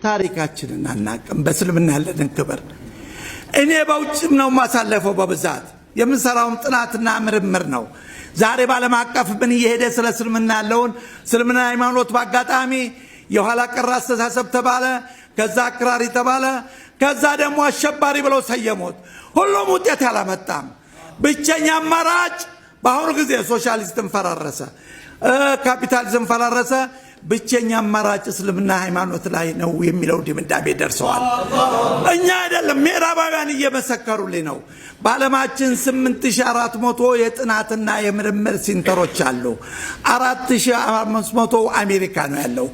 ታሪካችንን አናቅም በስልምና ያለን ክብር እኔ በውጭም ነው ማሳለፈው በብዛት የምንሰራውም ጥናትና ምርምር ነው ዛሬ ባለም አቀፍ ምን እየሄደ ስለ ስልምና ያለውን ስልምና ሃይማኖት ባጋጣሚ የኋላ ቀር አስተሳሰብ ተባለ ከዛ አክራሪ ተባለ ከዛ ደግሞ አሸባሪ ብለው ሰየሙት ሁሉም ውጤት ያላመጣም ብቸኛ አማራጭ በአሁኑ ጊዜ ሶሻሊዝም ፈራረሰ ካፒታሊዝም ፈራረሰ ብቸኛ አማራጭ እስልምና ሃይማኖት ላይ ነው የሚለው ድምዳሜ ደርሰዋል እኛ አይደለም ምዕራባውያን እየመሰከሩልኝ ነው በዓለማችን 8400 የጥናትና የምርምር ሴንተሮች አሉ 4500 አሜሪካ ነው ያለው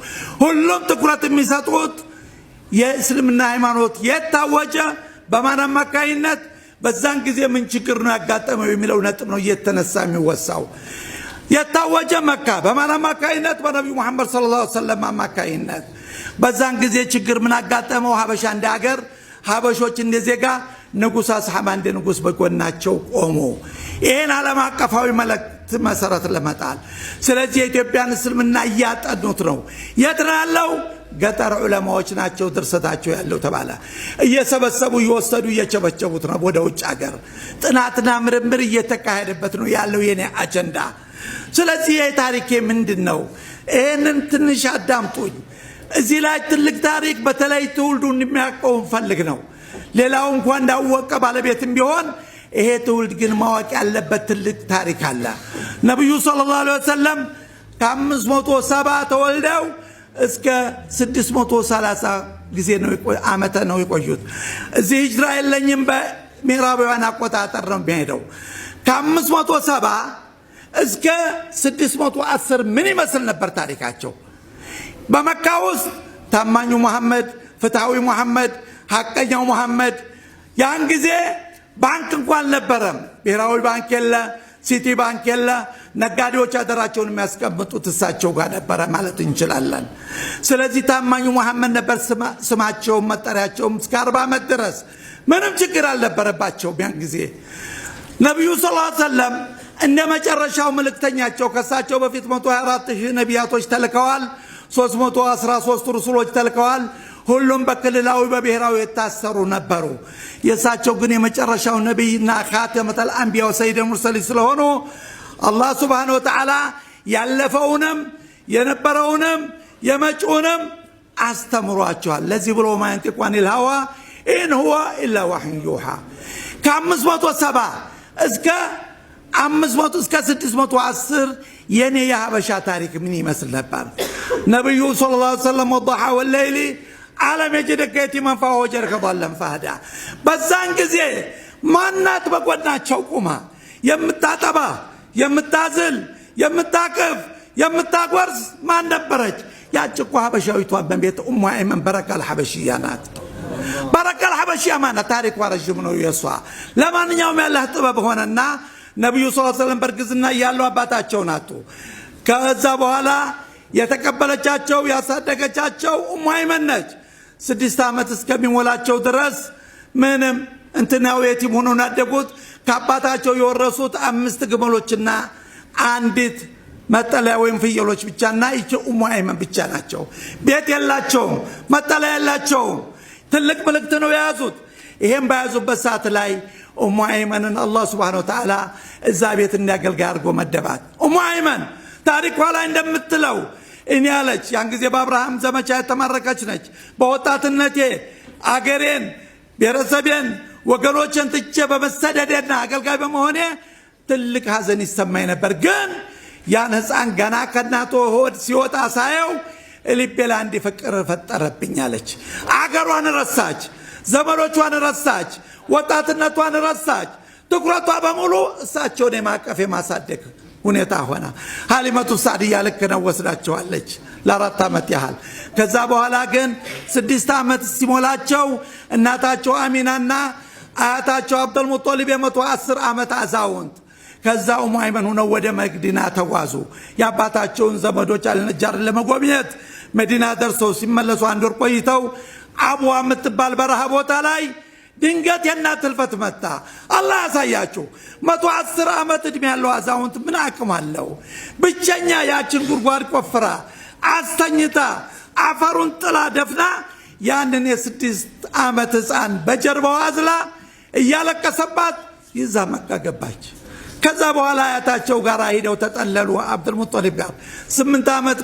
ሁሉም ትኩረት የሚሰጡት የእስልምና ሃይማኖት የታወጀ በማን አማካይነት በዛን ጊዜ ምን ችግር ነው ያጋጠመው የሚለው ነጥብ ነው እየተነሳ የሚወሳው የታወጀ መካ በማን አማካይነት በነብዩ መሐመድ ሰለላሁ ዐለይሂ ወሰለም አማካይነት በዛን ጊዜ ችግር ምን አጋጠመው ሀበሻ እንደ ሀገር ሀበሾች እንደ ዜጋ ንጉስ አስሐባ እንደ ንጉስ በጎናቸው ቆሞ ይሄን ዓለም አቀፋዊ መልእክት መሰረት ለመጣል ስለዚህ የኢትዮጵያን እስልምና ያጠኑት ነው የትራለው ገጠር ዑለማዎች ናቸው ድርሰታቸው ያለው ተባለ እየሰበሰቡ ይወሰዱ እየቸበቸቡት ነው ወደ ውጭ ሀገር ጥናትና ምርምር እየተካሄደበት ነው ያለው የኔ አጀንዳ ስለዚህ የታሪኬ ምንድነው ይሄንን ትንሽ አዳምጡኝ እዚህ ላይ ትልቅ ታሪክ በተለይ ትውልዱን የሚያውቀው ፈልግ ነው ሌላው እንኳን እንዳወቀ ባለቤትም ቢሆን ይሄ ትውልድ ግን ማወቅ ያለበት ትልቅ ታሪክ አለ ነብዩ ሰለላሁ ዐለይሂ ወሰለም ከ570 ተወልደው እስከ 630 ጊዜ ነው አመተ ነው የቆዩት እዚህ ሂጅራ የለኝም በምዕራባውያን አቆጣጠር ነው የሚሄደው ከ570 እስከ 610 ምን ይመስል ነበር ታሪካቸው በመካ ውስጥ ታማኙ መሐመድ ፍትሃዊ መሐመድ ሐቀኛው መሐመድ ያን ጊዜ ባንክ እንኳን ነበረም ብሔራዊ ባንክ የለ ሲቲ ባንክ የለ ነጋዴዎች አደራቸውን የሚያስቀምጡት እሳቸው ጋር ነበር ማለት እንችላለን ስለዚህ ታማኙ መሐመድ ነበር ስማቸው መጠሪያቸው እስከ 40 ዓመት ድረስ ምንም ችግር አልነበረባቸው ያን ጊዜ ነብዩ ሰለላሁ ዐለይሂ ወሰለም እንደ መጨረሻው መልእክተኛቸው ከሳቸው በፊት 124000 ነቢያቶች ተልከዋል 313 ረሱሎች ተልከዋል ሁሉም በክልላዊ በብሔራዊ የታሰሩ ነበሩ የሳቸው ግን የመጨረሻው ነብይና ኻተመተል አንቢያ ወሰይደል ሙርሰሊን ስለሆኑ አላህ Subhanahu Wa Ta'ala ያለፈውንም የነበረውንም የመጪውንም አስተምሯቸዋል ለዚህ ብሎ ማንጥቋን الهዋ إن هو إلا وحي يوحى ከ570 እስከ 500 እስከ 610 የኔ የሀበሻ ታሪክ ምን ይመስል ነበር ነብዩ ሰለላሁ ዐለይሂ ወሰለም ወضحى والليل ዓለም የጀደከ የቲመን ፈወጀርከ ضلن فهدا በዛን ጊዜ ማናት በጎናቸው ቁማ የምታጠባ የምታዝል የምታቀፍ የምታጓርስ ማን ነበረች ያጭቁ ሀበሻዊቷ በቤት ኡሙ አይመን በረከል ሐበሽያ ናት በረከል ሐበሽያ ማለት ታሪክ ወረጅም ነው የሷ ለማንኛውም ያላህ ጥበብ ሆነና ነብዩ ሰለላሁ ዐለይሂ ወሰለም በርግዝና ያለው አባታቸው ናቱ ከዛ በኋላ የተቀበለቻቸው ያሳደገቻቸው ኡሙ አይመን ነች 6 ዓመት እስከሚሞላቸው ድረስ ምንም እንትናው የቲም ሆነው ያደጉት ከአባታቸው የወረሱት 5 ግመሎችና አንዲት መጠለያ ወይም ፍየሎች ብቻና ይቺ ኡሙ አይመን ብቻ ናቸው ቤት የላቸው መጠለያ የላቸው ትልቅ መልእክት ነው የያዙት ይሄን ባያዙበት ሰዓት ላይ ኡሙ አይመንን አላህ Subhanahu Wa Ta'ala እዛ ቤት እንዲያገልጋይ አድርጎ መደባት ኡሙ አይመን ታሪኳ ላይ እንደምትለው እኔ ያለች ያን ጊዜ በአብርሃም ዘመቻ የተማረከች ነች በወጣትነቴ አገሬን ቤተሰቤን ወገኖችን ትቼ በመሰደድና አገልጋይ በመሆኔ ትልቅ ሐዘን ይሰማኝ ነበር ግን ያን ህፃን ገና ከናቶ ሆድ ሲወጣ ሳየው ልቤ ላይ አንድ ፍቅር ፈጠረብኝ አለች አገሯን ረሳች ዘመዶቿን ረሳች ወጣትነቷን ረሳች ትኩረቷ በሙሉ እሳቸውን የማቀፍ የማሳደግ ሁኔታ ሆነ ሐሊመቱ ሳዲያ ልክ ነው ወስዳቸዋለች ለ4 ዓመት ያህል ከዛ በኋላ ግን 6 ዓመት ሲሞላቸው እናታቸው አሚናና አያታቸው አብዱል ሙጦሊብ የ110 ዓመት አዛውንት ከዛ ኡሙ አይመን ሆነው ወደ መዲና ተጓዙ ያባታቸውን ዘመዶች አልነጃር ለመጎብኘት መዲና ደርሰው ሲመለሱ አንድ ወር ቆይተው አቡዋ የምትባል በረሃ ቦታ ላይ ድንገት የናት ህልፈት መጣ አላህ ያሳያችሁ 110 ዓመት እድሜ ያለው አዛውንት ምን አቅም አለው ብቸኛ ያችን ጉድጓድ ቆፍራ አስተኝታ አፈሩን ጥላ ደፍና ያንን የ6 ዓመት ሕፃን በጀርባው አዝላ እያለቀሰባት ይዛ መካ ገባች። ከዛ በኋላ አያታቸው ጋር ሄደው ተጠለሉ አብዱል ሙጠሊብ ጋር 8 ዓመት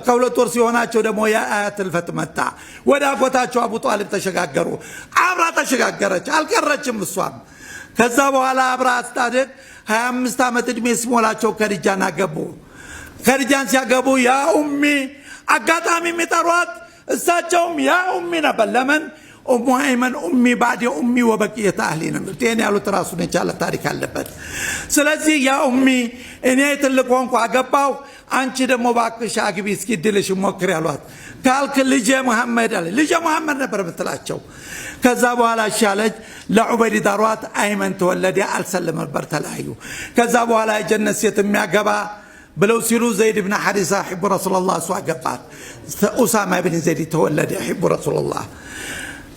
ከሁለት ወር ሲሆናቸው ደግሞ የአያት ልፈት መጣ። ወደ አጎታቸው አቡ ጣሊብ ተሸጋገሩ። አብራ ተሸጋገረች፣ አልቀረችም እሷም። ከዛ በኋላ አብራ አስታደግ 25 ዓመት እድሜ ሲሞላቸው ከዲጃን አገቡ። ከዲጃን ሲያገቡ ያ ኡሚ አጋጣሚ የሚጠሯት እሳቸውም ያ ኡሚ ነበር። ለምን ኡሙ አይመን ኡሚ ባዲ ኡሚ ወበቂየት አህሊ ነው። ጤን ያሉት ራሱን የቻለ ታሪክ አለበት። ስለዚህ ያ ኡሚ እኔ ትልቅ ሆንኩ አገባው፣ አንቺ ደግሞ ባክሽ አግቢ እስኪ ድልሽ ሞክሪ ያሏት። ካልክ ልጄ መሐመድ አለ። ልጄ መሐመድ ነበር የምትላቸው። ከዛ በኋላ ሻለች ለዑበይድ ዳሯት። አይመን ተወለደ። አልሰለም ነበር ተለያዩ። ከዛ በኋላ የጀነት ሴት የሚያገባ ብለው ሲሉ ዘይድ ብን ሐሪሳ ሒቡ ረሱላላህ እሱ አገባት። ኡሳማ ብን ዘይድ ተወለደ ሒቡ ረሱላላህ።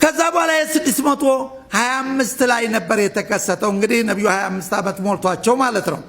ከዛ በኋላ የ625 ላይ ነበር የተከሰተው። እንግዲህ ነብዩ 25 ዓመት ሞልቷቸው ማለት ነው።